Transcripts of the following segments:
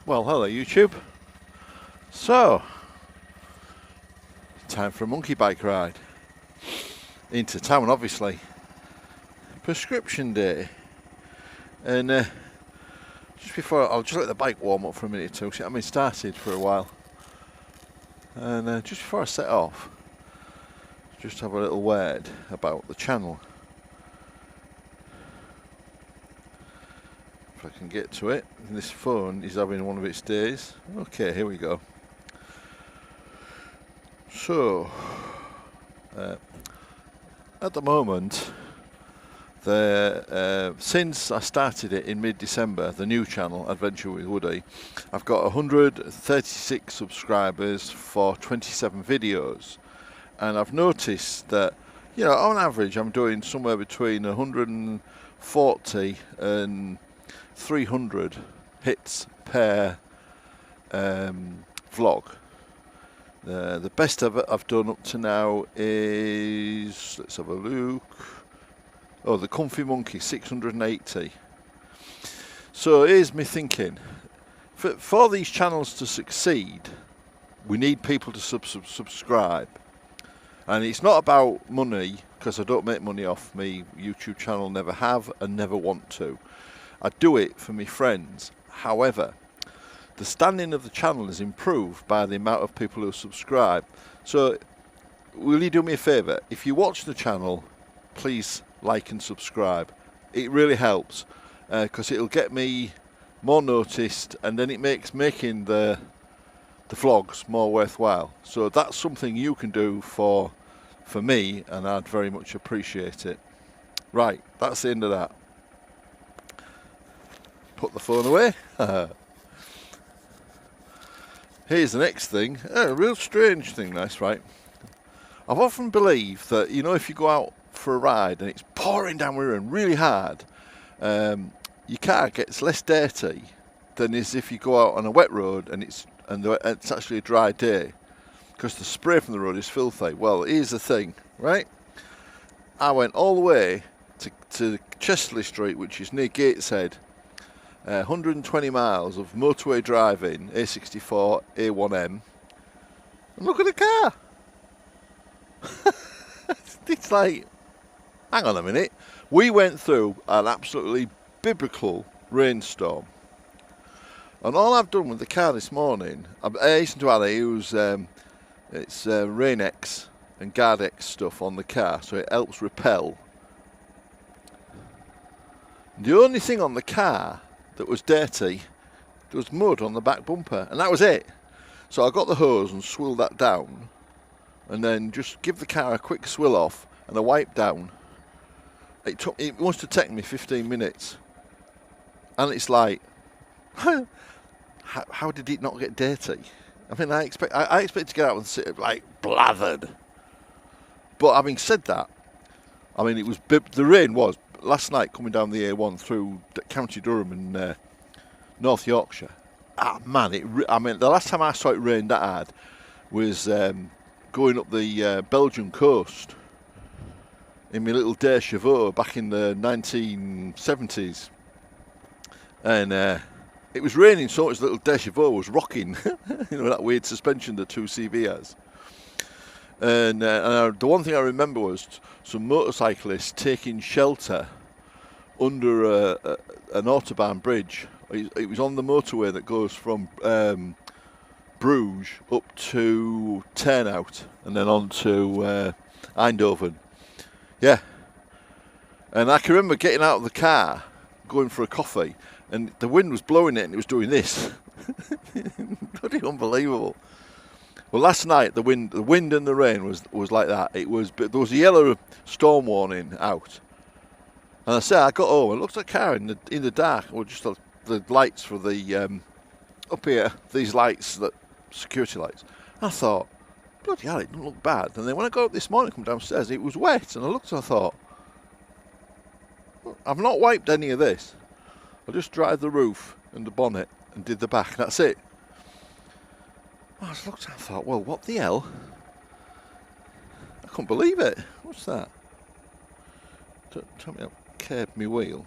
Well, hello YouTube. So, time for a monkey bike ride. Into town, obviously. Prescription day. And just before, I'll just let the bike warm up for a minute or two. I mean, started for a while. And just before I set off, just have a little word about the channel. If I can get to it. This phone is having one of its days. Okay, here we go. So, at the moment, since I started it in mid-December, the new channel, Adventure with Woody, I've got 136 subscribers for 27 videos. And I've noticed that, you know, on average, I'm doing somewhere between 140 and 300 hits per vlog. The best I've done up to now is, let's have a look. Oh, the Comfy Monkey, 680. So here's me thinking. For these channels to succeed, we need people to subscribe. And it's not about money, because I don't make money off my YouTube channel, never have and never want to. I do it for my friends. However, the standing of the channel is improved by the amount of people who subscribe. So, will you do me a favour? If you watch the channel, please like and subscribe. It really helps, because it'll get me more noticed, and then it makes making the vlogs more worthwhile. So that's something you can do for me, and I'd very much appreciate it. Right, that's the end of that. Put the phone away. Here's the next thing. A real strange thing, this, right? I've often believed that, you know, if you go out for a ride and it's pouring down with rain really hard, your car gets less dirty than is if you go out on a wet road and it's actually a dry day, because the spray from the road is filthy. Well, here's the thing, right? I went all the way to Chesterley Street, which is near Gateshead. 120 miles of motorway driving, A64, A1M, and look at the car. It's like, hang on a minute. We went through an absolutely biblical rainstorm, and all I've done with the car this morning, I listened to Ali, who's it's Rain-X and Guard-X stuff on the car, so it helps repel. The only thing on the car that was dirty, there was mud on the back bumper, and that was it. So I got the hose and swilled that down, and then just give the car a quick swill off and a wipe down. It must have taken me 15 minutes, and it's like, how did it not get dirty? I mean, I expect to get out and sit like blathered. But having said that, I mean, it was the rain was. Last night, coming down the A1 through County Durham and North Yorkshire, I mean, the last time I saw it rain that hard was going up the Belgian coast in my little Dare Chevaux back in the 1970s, and it was raining so much little Dare Chevaux was rocking. You know, that weird suspension the 2CV has. And the one thing I remember was some motorcyclists taking shelter under an autobahn bridge. It was on the motorway that goes from Bruges up to Turnhout and then on to Eindhoven. Yeah. And I can remember getting out of the car, going for a coffee, and the wind was blowing it and it was doing this. Bloody unbelievable. Well, last night the wind and the rain was like that. There was a yellow storm warning out, and I got home and looked at the car in the dark, or just the lights for the up here, these lights, that security lights. I thought, bloody hell, it didn't look bad. And then when I got up this morning, come downstairs, it was wet, and I looked and I thought, I've not wiped any of this. I just dried the roof and the bonnet and did the back. That's it. I just looked and I thought, well, what the hell? I couldn't believe it. What's that? Tell me, I've curbed my wheel.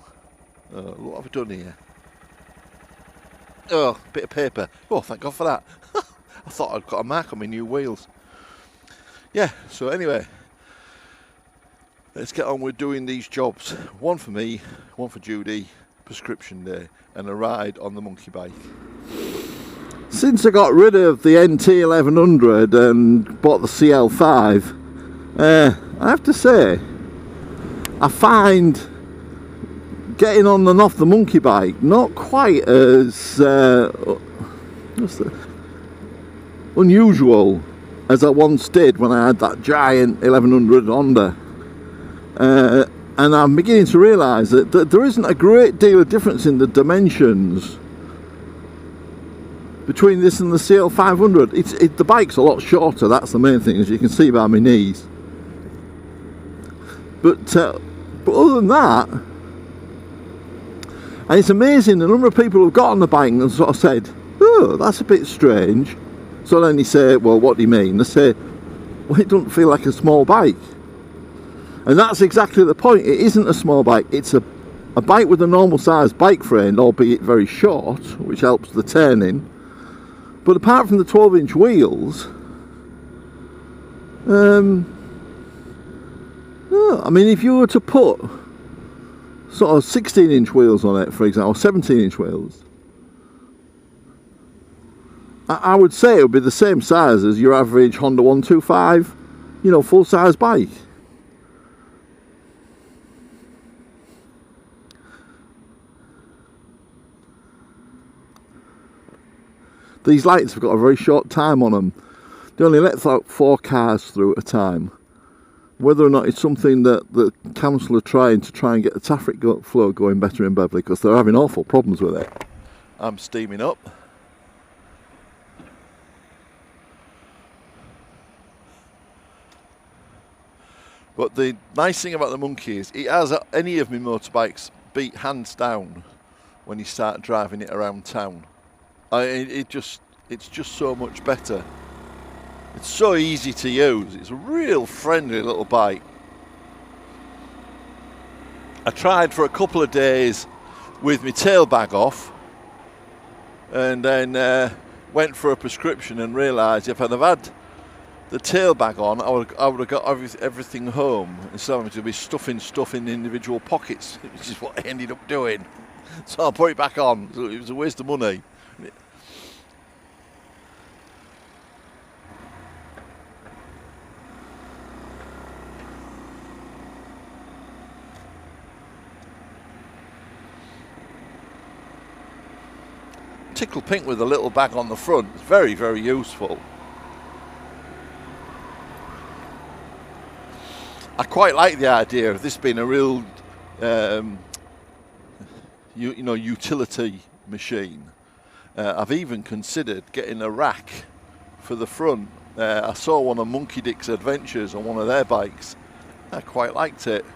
What have I done here? Oh, bit of paper. Oh, thank God for that. I thought I'd got a mark on my new wheels. Yeah, so anyway, let's get on with doing these jobs. One for me, one for Judy, prescription day, and a ride on the monkey bike. Since I got rid of the NT 1100 and bought the CL5, I have to say, I find getting on and off the monkey bike not quite as unusual as I once did when I had that giant 1100 Honda. And I'm beginning to realise that there isn't a great deal of difference in the dimensions between this and the CL500. The bike's a lot shorter, that's the main thing, as you can see by my knees. But other than that, and it's amazing the number of people who've got on the bike and sort of said, oh, that's a bit strange. So then you say, well, what do you mean? They say, well, it doesn't feel like a small bike. And that's exactly the point. It isn't a small bike. It's a bike with a normal sized bike frame, albeit very short, which helps the turning. But apart from the 12-inch wheels, no, I mean, if you were to put sort of 16-inch wheels on it, for example, or 17-inch wheels, I would say it would be the same size as your average Honda 125, you know, full-size bike. These lights have got a very short time on them. They only let 4 cars through at a time. Whether or not it's something that the council are trying to get the traffic flow going better in Beverley, because they're having awful problems with it. I'm steaming up. But the nice thing about the Monkey is it has any of my motorbikes beat hands down when you start driving it around town. It's just so much better. It's so easy to use. It's a real friendly little bike. I tried for a couple of days with my tail bag off, and then went for a prescription and realised if I'd have had the tail bag on, I would have got everything home instead of having to be stuffing stuff in individual pockets, which is what I ended up doing. So I put it back on. So it was a waste of money. Tickle pink with a little bag on the front. It's very, very useful. I quite like the idea of this being a real, utility machine. I've even considered getting a rack for the front. I saw one of Monkey Dick's Adventures on one of their bikes. I quite liked it.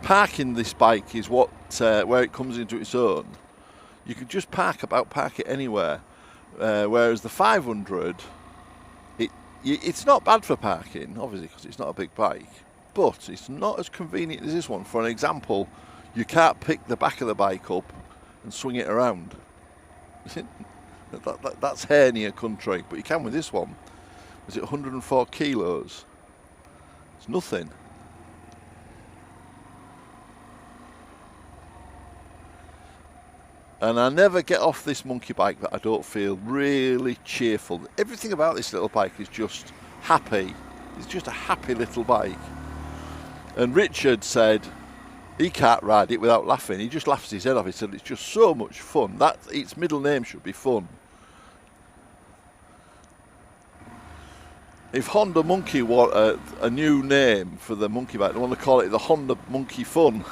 Parking this bike is where it comes into its own. You can just park it anywhere, whereas the 500, it's not bad for parking, obviously, because it's not a big bike, but it's not as convenient as this one. For an example, you can't pick the back of the bike up and swing it around. That's hernia country, but you can with this one. Is it 104 kilos? It's nothing. And I never get off this monkey bike that I don't feel really cheerful. Everything about this little bike is just happy. It's just a happy little bike. And Richard said he can't ride it without laughing. He just laughs his head off. He said it's just so much fun. Its middle name should be Fun. If Honda Monkey want a new name for the monkey bike, they want to call it the Honda Monkey Fun.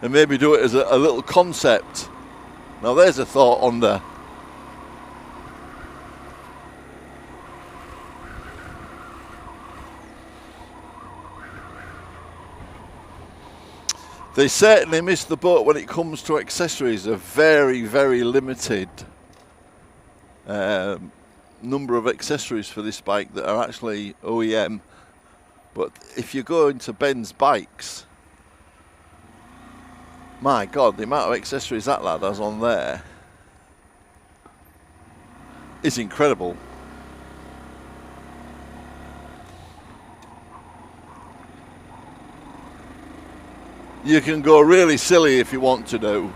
And maybe do it as a little concept. Now there's a thought on there. They certainly missed the boat when it comes to accessories. A very, very limited number of accessories for this bike that are actually OEM. But if you go into Ben's bikes, my God, the amount of accessories that lad has on there is incredible. You can go really silly if you want to do.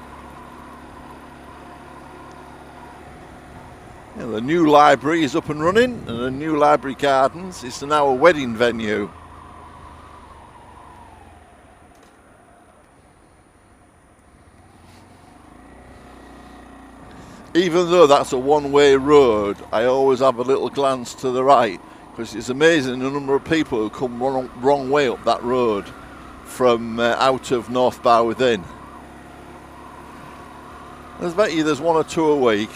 You know, the new library is up and running, and the new library gardens is now a wedding venue. Even though that's a one-way road, I always have a little glance to the right, because it's amazing the number of people who come wrong way up that road from out of North Bar within. I bet you there's one or two a week.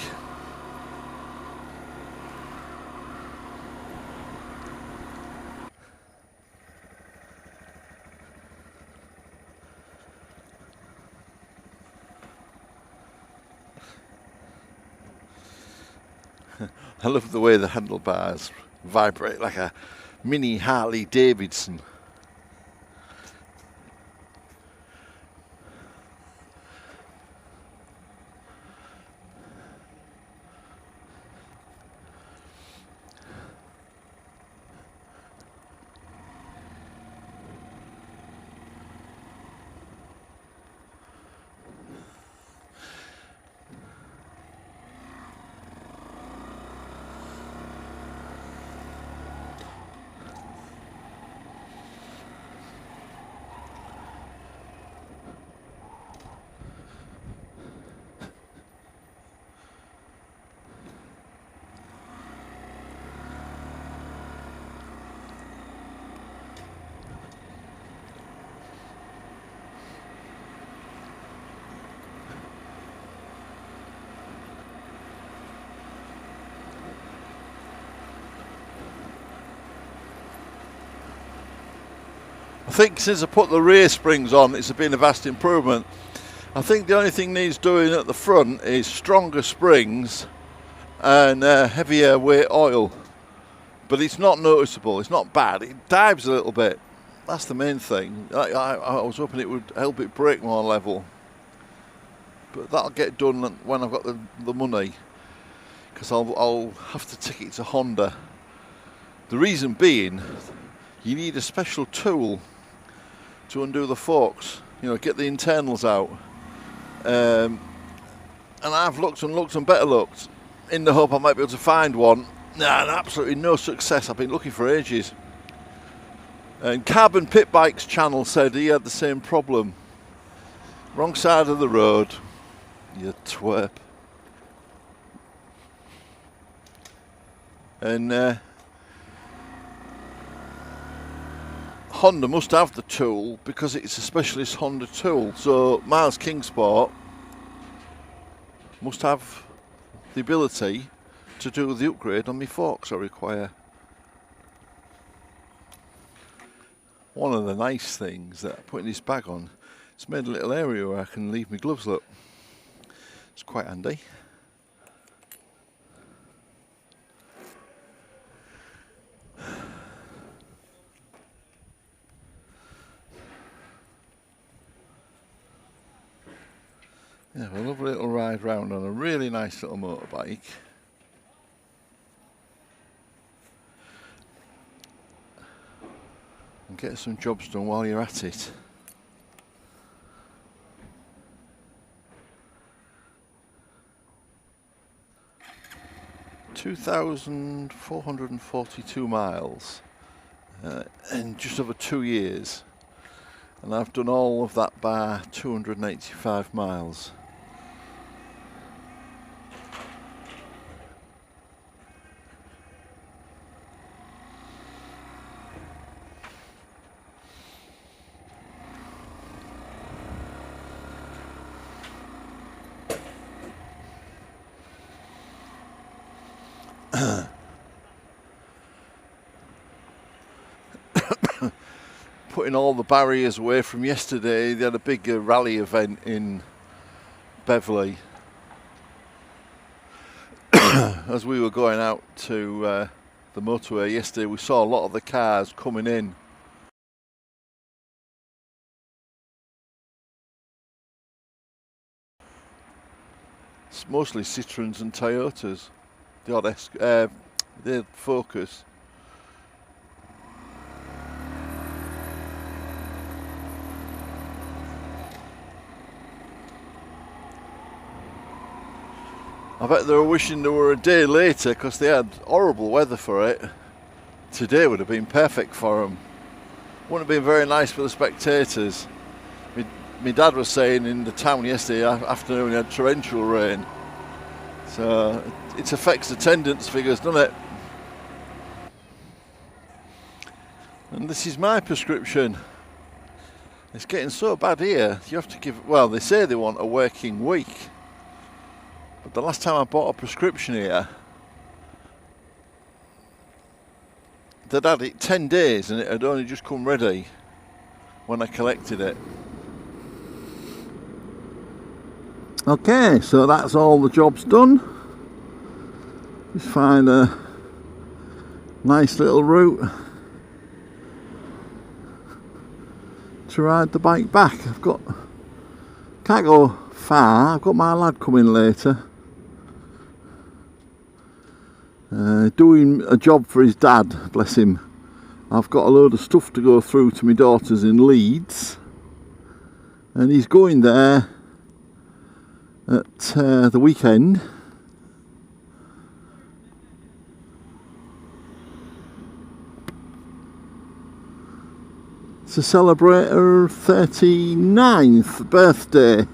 I love the way the handlebars vibrate like a mini Harley Davidson. I think since I put the rear springs on, it's been a vast improvement. I think the only thing needs doing at the front is stronger springs and heavier weight oil. But it's not noticeable, it's not bad. It dives a little bit. That's the main thing. I was hoping it would help it brake more level. But that'll get done when I've got the money, because I'll have to take it to Honda. The reason being, you need a special tool to undo the forks, you know, get the internals out. And I've looked and better looked in the hope I might be able to find one. Nah, and absolutely no success. I've been looking for ages. And Carbon Pit Bike's channel said he had the same problem. Wrong side of the road, you twerp. And Honda must have the tool because it's a specialist Honda tool. So Miles Kingsport must have the ability to do the upgrade on my forks I require. One of the nice things that I put in this bag on, it's made a little area where I can leave my gloves, look. It's quite handy. Yeah, a lovely little ride round on a really nice little motorbike. And get some jobs done while you're at it. $2,442 miles in just over 2 years. And I've done all of that by 285 miles. putting all the barriers away from yesterday. They had a big rally event in Beverley. As we were going out to the motorway yesterday, we saw a lot of the cars coming in. It's mostly Citroens and Toyotas. The odd the Focus. I bet they were wishing they were a day later because they had horrible weather for it. Today would have been perfect for them. Wouldn't have been very nice for the spectators. My dad was saying in the town yesterday afternoon he had torrential rain. So it affects attendance figures, doesn't it? And this is my prescription. It's getting so bad here. You have to give, well, they say they want a working week. But the last time I bought a prescription here, they'd had it 10 days and it had only just come ready when I collected it. Okay, so that's all the job's done. Just find a nice little route to ride the bike back. Can't go far. I've got my lad coming later. Doing a job for his dad, bless him. I've got a load of stuff to go through to my daughter's in Leeds, and he's going there at the weekend. To celebrate her 39th birthday.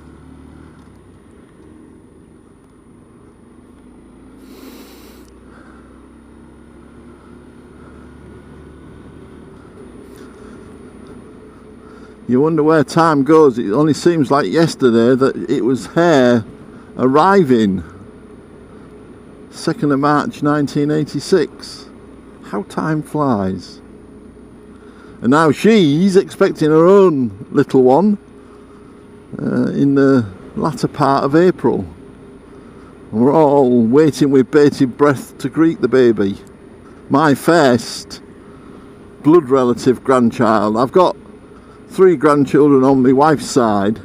You wonder where time goes. It only seems like yesterday that it was her arriving. 2nd of March 1986. How time flies. And now she's expecting her own little one in the latter part of April. And we're all waiting with bated breath to greet the baby. My first blood relative grandchild. I've got 3 grandchildren on my wife's side,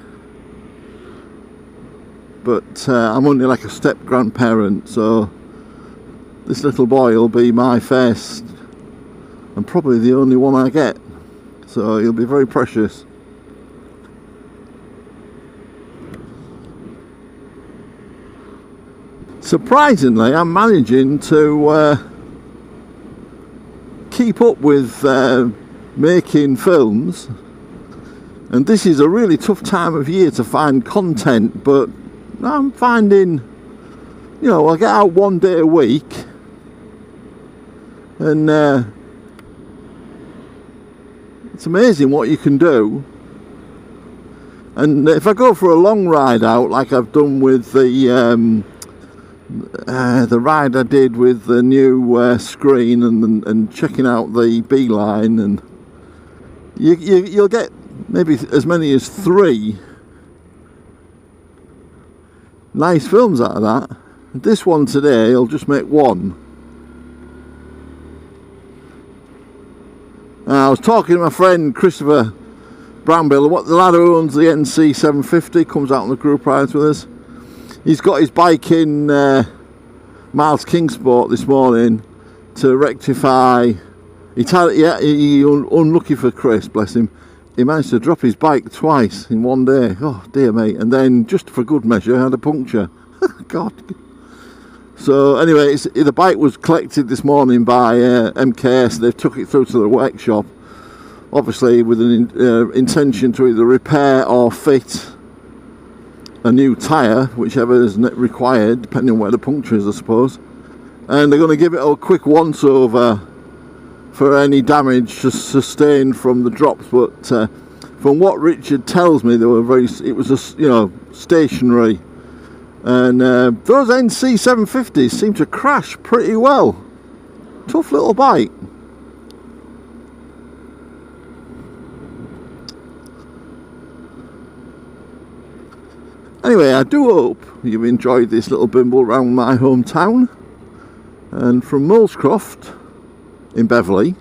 but I'm only like a step grandparent, so this little boy will be my first and probably the only one I get, so he'll be very precious. Surprisingly, I'm managing to keep up with making films. And this is a really tough time of year to find content, but I'm finding, you know, I get out one day a week, and it's amazing what you can do. And if I go for a long ride out, like I've done with the ride I did with the new screen and checking out the Beeline, and you'll get maybe as many as 3 nice films out of that. This one today, I'll just make 1. I was talking to my friend Christopher Brambill, the lad who owns the NC 750, comes out on the group rides with us. He's got his bike in Miles Kingsport this morning to rectify. He unlucky for Chris, bless him. He managed to drop his bike twice in one day. Oh dear mate. And then just for good measure had a puncture. God. So anyway, the bike was collected this morning by MKS. They've took it through to the workshop, obviously with an intention to either repair or fit a new tyre, whichever is required, depending on where the puncture is, I suppose. And they're going to give it a quick once over for any damage sustained from the drops, but from what Richard tells me, they were it was stationary, and those NC 750s seem to crash pretty well. Tough little bike. Anyway, I do hope you've enjoyed this little bimble around my hometown. And from Molescroft in Beverley,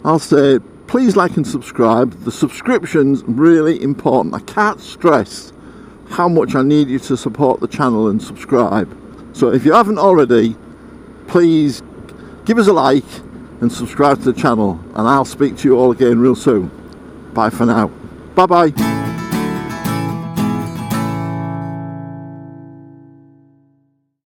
I'll say please like and subscribe. The subscription's really important. I can't stress how much I need you to support the channel and subscribe. So if you haven't already, please give us a like and subscribe to the channel, and I'll speak to you all again real soon. Bye for now. Bye bye.